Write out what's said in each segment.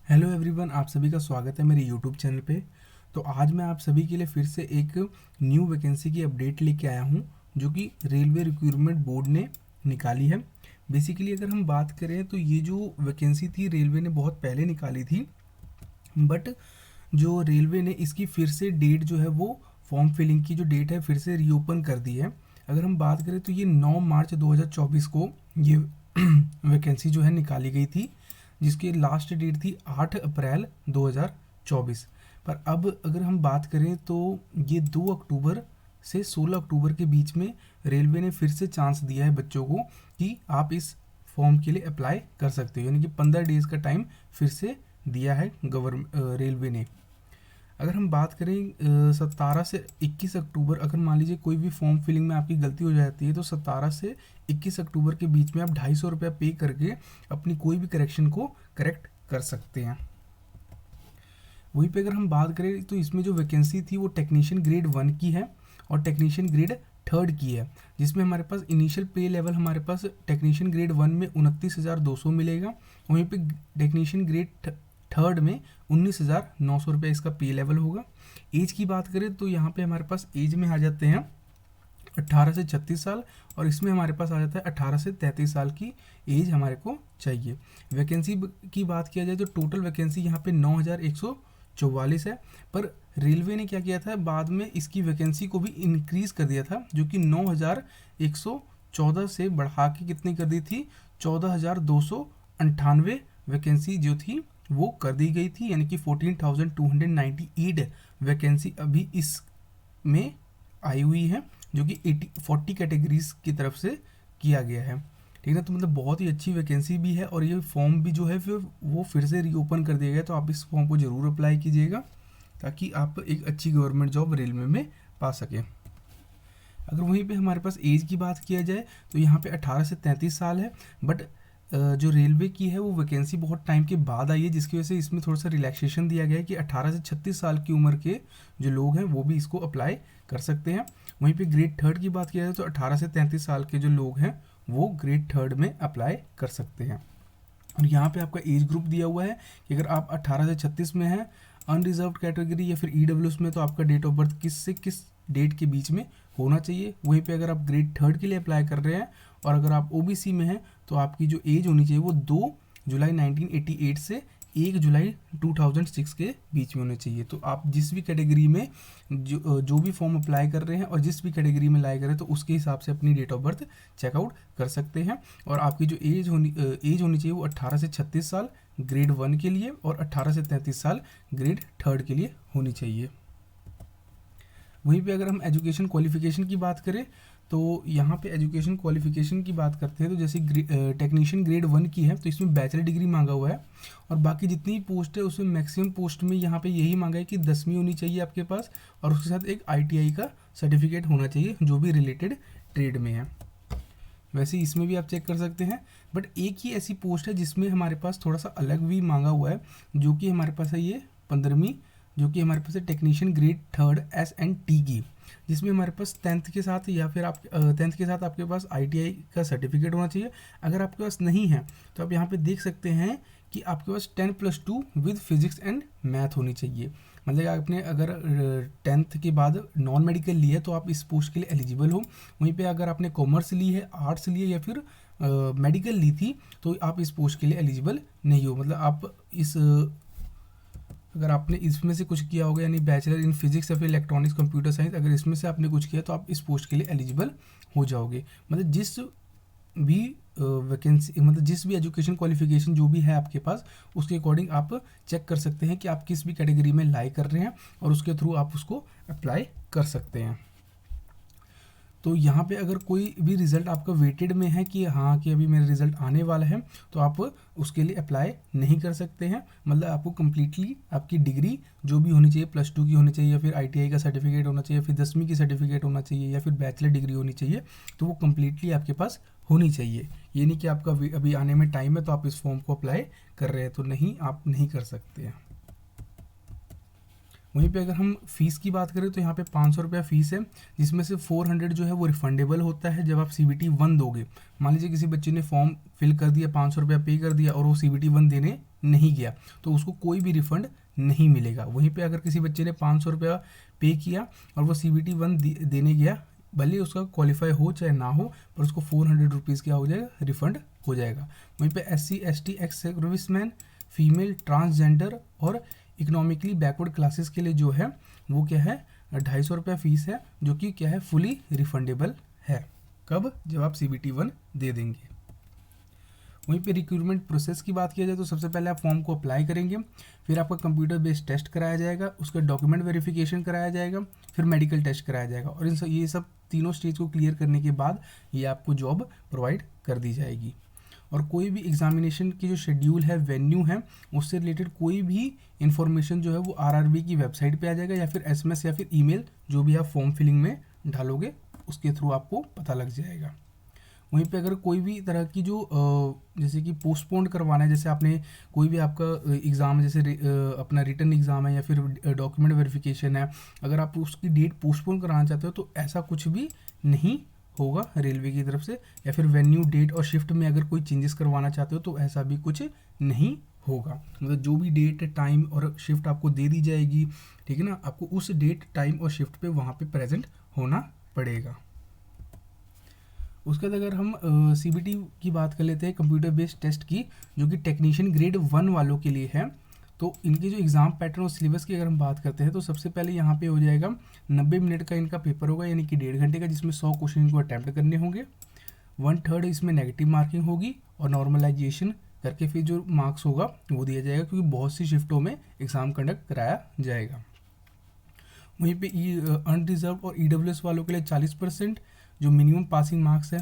Hello everyone, आप सभी का स्वागत है मेरे यूट्यूब चैनल पे। तो आज मैं आप सभी के लिए फिर से एक न्यू वैकेंसी की अपडेट लेके आया हूँ जो कि रेलवे रिक्रूटमेंट बोर्ड ने निकाली है। बेसिकली अगर हम बात करें तो ये जो वैकेंसी थी रेलवे ने बहुत पहले निकाली थी, बट जो रेलवे ने इसकी फिर से डेट जो है वो फॉर्म फिलिंग की जो डेट है फिर से रीओपन कर दी है। अगर हम बात करें तो ये 9 मार्च 2024 को ये वैकेंसी जो है निकाली गई थी, जिसकी लास्ट डेट थी 8 अप्रैल 2024। पर अब अगर हम बात करें तो ये 2 अक्टूबर से 16 अक्टूबर के बीच में रेलवे ने फिर से चांस दिया है बच्चों को कि आप इस फॉर्म के लिए अप्लाई कर सकते हो, यानी कि 15 डेज़ का टाइम फिर से दिया है रेलवे ने। अगर हम बात करें 17 से 21 अक्टूबर, अगर मान लीजिए कोई भी फॉर्म फिलिंग में आपकी गलती हो जाती है तो 17 से 21 अक्टूबर के बीच में आप 250 रुपया पे करके अपनी कोई भी करेक्शन को करेक्ट कर सकते हैं। वहीं पे अगर हम बात करें तो इसमें जो वैकेंसी थी वो टेक्नीशियन ग्रेड 1 की है और टेक्नीशियन ग्रेड 3 की है, जिसमें हमारे पास इनिशियल पे लेवल हमारे पास टेक्नीशियन ग्रेड 1 में 29,200 मिलेगा। वहीं पे टेक्नीशियन ग्रेड 3 में 19,900 रुपये इसका पे लेवल होगा। एज की बात करें तो यहाँ पे हमारे पास एज में आ जाते हैं 18 से 36 साल, और इसमें हमारे पास आ जाता है 18 से 33 साल की एज हमारे को चाहिए। वैकेंसी की बात किया जाए तो टोटल वैकेंसी यहाँ पे 9,144 है, पर रेलवे ने क्या किया था, बाद में इसकी वैकेंसी को भी इंक्रीज़ कर दिया था, जो कि 9,114 से बढ़ा के कितनी कर दी थी, 14,298 वैकेंसी जो थी वो कर दी गई थी, यानी कि 14,298 वैकेंसी अभी इसमें आई हुई है, जो कि 40 कैटेगरीज की तरफ से किया गया है। ठीक है, तो मतलब बहुत ही अच्छी वैकेंसी भी है, और ये फॉर्म भी जो है फिर वो फिर से रीओपन कर दिया गया, तो आप इस फॉर्म को ज़रूर अप्लाई कीजिएगा ताकि आप एक अच्छी गवर्नमेंट जॉब रेलवे में पा सकें। अगर वहीं पे हमारे पास एज की बात किया जाए तो यहाँ पे 18 से 33 साल है, बट जो रेलवे की है वो वैकेंसी बहुत टाइम के बाद आई है, जिसकी वजह से इसमें थोड़ा सा रिलैक्सेशन दिया गया है कि 18 से 36 साल की उम्र के जो लोग हैं वो भी इसको अप्लाई कर सकते हैं। वहीं पे ग्रेड 3 की बात किया जाए तो 18 से 33 साल के जो लोग हैं वो ग्रेड 3 में अप्लाई कर सकते हैं। और यहाँ पे आपका एज ग्रुप दिया हुआ है कि अगर आप 18 से 36 में हैं, अनरिजर्व कैटेगरी या फिर ईडब्ल्यूएस में, तो आपका डेट ऑफ बर्थ किस से किस डेट के बीच में होना चाहिए। वहीं पे अगर आप ग्रेड 3 के लिए अप्लाई कर रहे हैं और अगर आप ओबीसी में हैं तो आपकी जो एज होनी चाहिए वो 2 जुलाई 1988 से 1 जुलाई 2006 के बीच में होनी चाहिए। तो आप जिस भी कैटेगरी में जो भी फॉर्म अप्लाई कर रहे हैं और जिस भी कैटेगरी में अप्लाई कर रहे हैं तो उसके हिसाब से अपनी डेट ऑफ बर्थ चेकआउट कर सकते हैं। और आपकी जो एज होनी चाहिए वो 18 से 36 साल ग्रेड 1 के लिए और 18 से 33 साल ग्रेड 3 के लिए होनी चाहिए। वहीं पे अगर हम एजुकेशन क्वालिफिकेशन की बात करें तो यहाँ पे एजुकेशन क्वालिफिकेशन की बात करते हैं तो जैसे टेक्नीशियन ग्रेड 1 की है तो इसमें बैचलर डिग्री मांगा हुआ है, और बाकी जितनी पोस्ट है उसमें मैक्सिमम पोस्ट में यहाँ पे यही मांगा है कि 10वीं होनी चाहिए आपके पास, और उसके साथ एक आईटीआई का सर्टिफिकेट होना चाहिए जो भी रिलेटेड ट्रेड में है। वैसे इसमें भी आप चेक कर सकते हैं, बट एक ही ऐसी पोस्ट है जिसमें हमारे पास थोड़ा सा अलग भी मांगा हुआ है, जो कि हमारे पास है ये 15वीं, जो कि हमारे पास है टेक्नीशियन ग्रेड 3 S&T की, जिसमें हमारे पास 10th के साथ या फिर आप 10th के साथ आपके पास आईटीआई का सर्टिफिकेट होना चाहिए। अगर आपके पास नहीं है तो आप यहाँ पे देख सकते हैं कि आपके पास 10+2 विद फिजिक्स एंड मैथ होनी चाहिए। मतलब आपने अगर 10th के बाद नॉन मेडिकल ली है तो आप इस पोस्ट के लिए एलिजिबल हो। वहीं पे अगर आपने कॉमर्स ली है, आर्ट्स ली है या फिर मेडिकल ली थी तो आप इस पोस्ट के लिए एलिजिबल नहीं हो। मतलब आप अगर आपने इसमें से कुछ किया होगा, यानी बैचलर इन फिजिक्स या फिर इलेक्ट्रॉनिक्स कंप्यूटर साइंस, अगर इसमें से आपने कुछ किया तो आप इस पोस्ट के लिए एलिजिबल हो जाओगे। मतलब जिस भी वैकेंसी, मतलब जिस भी एजुकेशन क्वालिफिकेशन जो भी है आपके पास उसके अकॉर्डिंग आप चेक कर सकते हैं कि आप किस भी कैटेगरी में लाई कर रहे हैं और उसके थ्रू आप उसको अप्लाई कर सकते हैं। तो यहाँ पे अगर कोई भी रिज़ल्ट आपका वेटेड में है कि हाँ कि अभी मेरा रिज़ल्ट आने वाला है तो आप उसके लिए अप्लाई नहीं कर सकते हैं। मतलब आपको कम्प्लीटली आपकी डिग्री जो भी होनी चाहिए, +2 की होनी चाहिए या फिर आईटीआई का सर्टिफिकेट होना चाहिए, फिर 10वीं की सर्टिफिकेट होना चाहिए या फिर बैचलर डिग्री होनी चाहिए, तो वो कम्प्लीटली आपके पास होनी चाहिए। ये नहीं कि आपका अभी आने में टाइम है तो आप इस फॉर्म को अप्लाई कर रहे हैं तो नहीं, आप नहीं कर सकते हैं। वहीं पे अगर हम फ़ीस की बात करें तो यहाँ पे 500 रुपया फ़ीस है, जिसमें से 400 जो है वो रिफंडेबल होता है जब आप CBT 1 दोगे। मान लीजिए किसी बच्चे ने फॉर्म फिल कर दिया, 500 रुपया पे कर दिया और वो CBT 1 देने नहीं गया, तो उसको कोई भी रिफंड नहीं मिलेगा। वहीं पे अगर किसी बच्चे ने 500 रुपया पे किया और वो CBT 1 देने गया, भले उसका क्वालिफाई हो चाहे ना हो, पर उसको 400 रुपीज़ क्या हो जाएगा, रिफंड हो जाएगा। वहीं पे SC ST ex serviceman, female, transgender और इकोनॉमिकली बैकवर्ड क्लासेस के लिए जो है वो क्या है, 250 रुपया फ़ीस है, जो कि क्या है, फुली रिफंडेबल है। कब? जब आप CBT 1 दे देंगे। वहीं पे रिक्रूटमेंट प्रोसेस की बात किया जाए तो सबसे पहले आप फॉर्म को अप्लाई करेंगे, फिर आपका कंप्यूटर बेस्ड टेस्ट कराया जाएगा, उसका डॉक्यूमेंट वेरिफिकेशन कराया जाएगा, फिर मेडिकल टेस्ट कराया जाएगा, और ये सब तीनों स्टेज को क्लियर करने के बाद ये आपको जॉब प्रोवाइड कर दी जाएगी। और कोई भी एग्जामिनेशन की जो शेड्यूल है, वेन्यू है, उससे रिलेटेड कोई भी इन्फॉर्मेशन जो है वो RRB की वेबसाइट पे आ जाएगा, या फिर SMS या फिर ईमेल, जो भी आप फॉर्म फिलिंग में डालोगे उसके थ्रू आपको पता लग जाएगा। वहीं पे अगर कोई भी तरह की जो जैसे कि पोस्टपोन करवाना है, जैसे आपने कोई भी आपका एग्ज़ाम, जैसे अपना रिटन एग्ज़ाम है या फिर डॉक्यूमेंट वेरिफिकेशन है, अगर आप उसकी डेट पोस्टपोन कराना चाहते हो तो ऐसा कुछ भी नहीं होगा रेलवे की तरफ से, या फिर वेन्यू, डेट और शिफ्ट में अगर कोई चेंजेस करवाना चाहते हो तो ऐसा भी कुछ नहीं होगा। मतलब जो भी डेट, टाइम और शिफ्ट आपको दे दी जाएगी, ठीक है ना, आपको उस डेट, टाइम और शिफ्ट पे वहाँ पे प्रेजेंट होना पड़ेगा। उसके बाद अगर हम CBT की बात कर लेते हैं, कंप्यूटर बेस्ड टेस्ट की, जो कि टेक्नीशियन ग्रेड 1 वालों के लिए है, तो इनके जो एग्ज़ाम पैटर्न और सिलेबस की अगर हम बात करते हैं तो सबसे पहले यहाँ पे हो जाएगा 90 मिनट का इनका पेपर होगा, यानी कि 1.5 घंटे का, जिसमें 100 क्वेश्चन इनको अटैम्प्ट करने होंगे। 1/3 इसमें नेगेटिव मार्किंग होगी और नॉर्मलाइजेशन करके फिर जो मार्क्स होगा वो दिया जाएगा, क्योंकि बहुत सी शिफ्टों में एग्ज़ाम कंडक्ट कराया जाएगा। वहीं पे अनरिजर्व और EWS वालों के लिए 40% जो मिनिमम पासिंग मार्क्स है,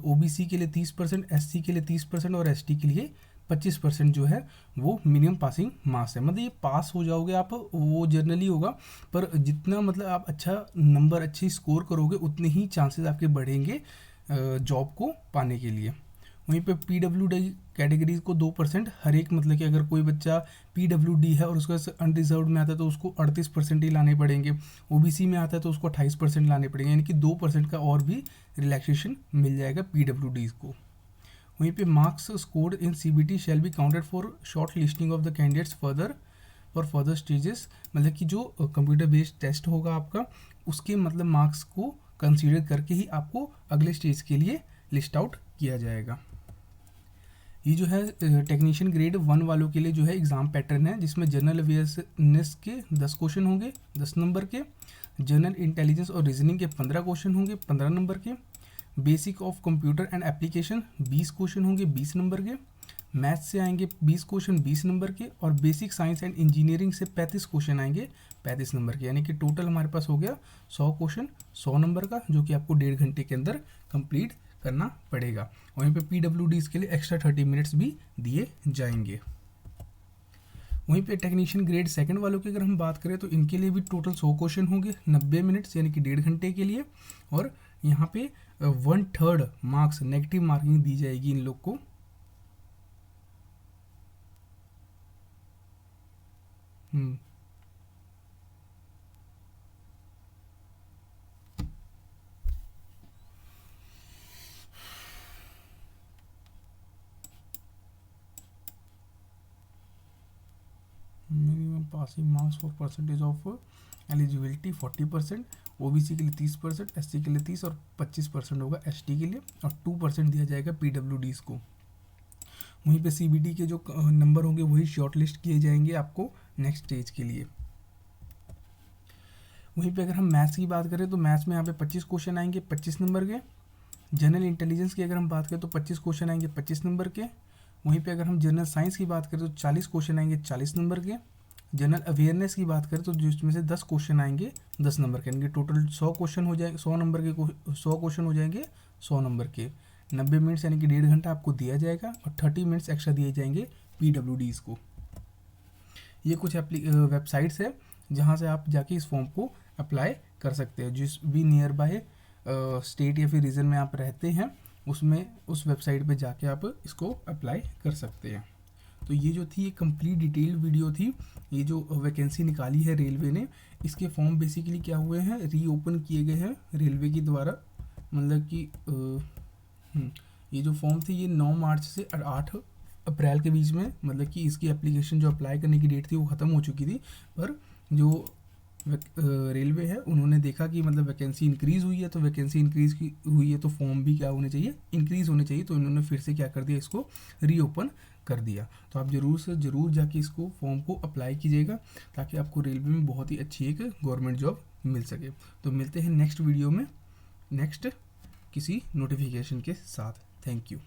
OBC के लिए 30%, SC के लिए 30% और ST के लिए 25% जो है वो मिनिमम पासिंग मार्क्स है। मतलब ये पास हो जाओगे आप, वो जनरली होगा, पर जितना मतलब आप अच्छा नंबर, अच्छी स्कोर करोगे, उतने ही चांसेस आपके बढ़ेंगे जॉब को पाने के लिए। वहीं पे PWD कैटेगरीज को 2% हर एक, मतलब कि अगर कोई बच्चा PWD है और उसका अनरिजर्व में आता है तो उसको 38% ही लाने पड़ेंगे, OBC में आता है तो उसको 28% लाने पड़ेंगे, यानी कि 2% का और भी रिलैक्सेशन मिल जाएगा PWDs को। वहीं पे marks scored in CBT shall be counted for short listing of the candidates further stages, मतलब कि जो कंप्यूटर बेस्ड टेस्ट होगा आपका, उसके मतलब मार्क्स को कंसीडर करके ही आपको अगले स्टेज के लिए लिस्ट आउट किया जाएगा। ये जो है टेक्नीशियन ग्रेड 1 वालों के लिए जो है एग्ज़ाम पैटर्न है, जिसमें जनरल अवेयरनेस के 10 क्वेश्चन होंगे 10 नंबर के, जनरल इंटेलिजेंस और रीजनिंग के 15 क्वेश्चन होंगे 15 नंबर के, basic of computer and application 20 question होंगे 20 नंबर के, मैथ्स से आएंगे 20 क्वेश्चन 20 नंबर के, और बेसिक साइंस एंड इंजीनियरिंग से 35 क्वेश्चन आएंगे 35 नंबर के, यानी कि टोटल हमारे पास हो गया 100 क्वेश्चन 100 नंबर का, जो कि आपको 1.5 घंटे के अंदर कंप्लीट करना पड़ेगा। वहीं पे PWDs के लिए एक्स्ट्रा 30 मिनट्स भी दिए जाएंगे। वहीं पे टेक्नीशियन ग्रेड 2 वालों की अगर हम बात करें तो इनके लिए भी टोटल 100 क्वेश्चन होंगे 90 मिनट्स, यानी कि 1.5 घंटे के लिए, और यहाँ पे 1/3 मार्क्स नेगेटिव मार्किंग दी जाएगी इन लोग को। Minimum passing marks for percentage of eligibility 40%, OBC के लिए 30%, SC के लिए 30 और 25% होगा ST के लिए, और 2% दिया जाएगा PWDs को। वहीं पे CBT के जो नंबर होंगे वही शॉर्ट लिस्ट किए जाएंगे आपको नेक्स्ट स्टेज के लिए। वहीं पे अगर हम मैथ्स की बात करें तो मैथ्स में यहाँ पे 25 क्वेश्चन आएंगे 25 नंबर के, जनरल इंटेलिजेंस की अगर हम बात करें तो 25 क्वेश्चन आएंगे 25 नंबर के, वहीं पे अगर हम जनरल साइंस की बात करें तो 40 क्वेश्चन आएंगे 40 नंबर के, जनरल अवेयरनेस की बात करें तो जिसमें से 10 क्वेश्चन आएंगे 10 नंबर के, यानी टोटल 100 क्वेश्चन हो जाएंगे 100 नंबर के 100 क्वेश्चन हो जाएंगे 100 नंबर के। 90 मिनट्स यानी कि 1.5 घंटा आपको दिया जाएगा, और 30 मिनट्स एक्स्ट्रा दिए जाएंगे PWDs को। ये कुछ वेबसाइट्स है जहाँ से आप जाके इस फॉर्म को अप्लाई कर सकते हैं। जिस भी नियर बाय स्टेट या फिर रीजन में आप रहते हैं उसमें उस वेबसाइट पे जाके आप इसको अप्लाई कर सकते हैं। तो ये जो थी ये कंप्लीट डिटेल वीडियो थी। ये जो वैकेंसी निकाली है रेलवे ने, इसके फॉर्म बेसिकली क्या हुए हैं, रीओपन किए गए हैं रेलवे की द्वारा। मतलब कि ये जो फॉर्म थे ये 9 मार्च से 8 अप्रैल के बीच में, मतलब कि इसकी एप्लीकेशन जो अप्लाई करने की डेट थी वो ख़त्म हो चुकी थी। पर जो रेलवे है उन्होंने देखा कि मतलब वैकेंसी इंक्रीज़ हुई है, तो वैकेंसी इंक्रीज़ की हुई है तो फॉर्म भी क्या होने चाहिए, इंक्रीज़ होने चाहिए। तो इन्होंने फिर से क्या कर दिया, इसको रीओपन कर दिया। तो आप ज़रूर से ज़रूर जाके इसको फॉर्म को अप्लाई कीजिएगा, ताकि आपको रेलवे में बहुत ही अच्छी एक गवर्नमेंट जॉब मिल सके। तो मिलते हैं नेक्स्ट वीडियो में, नेक्स्ट किसी नोटिफिकेशन के साथ। Thank you.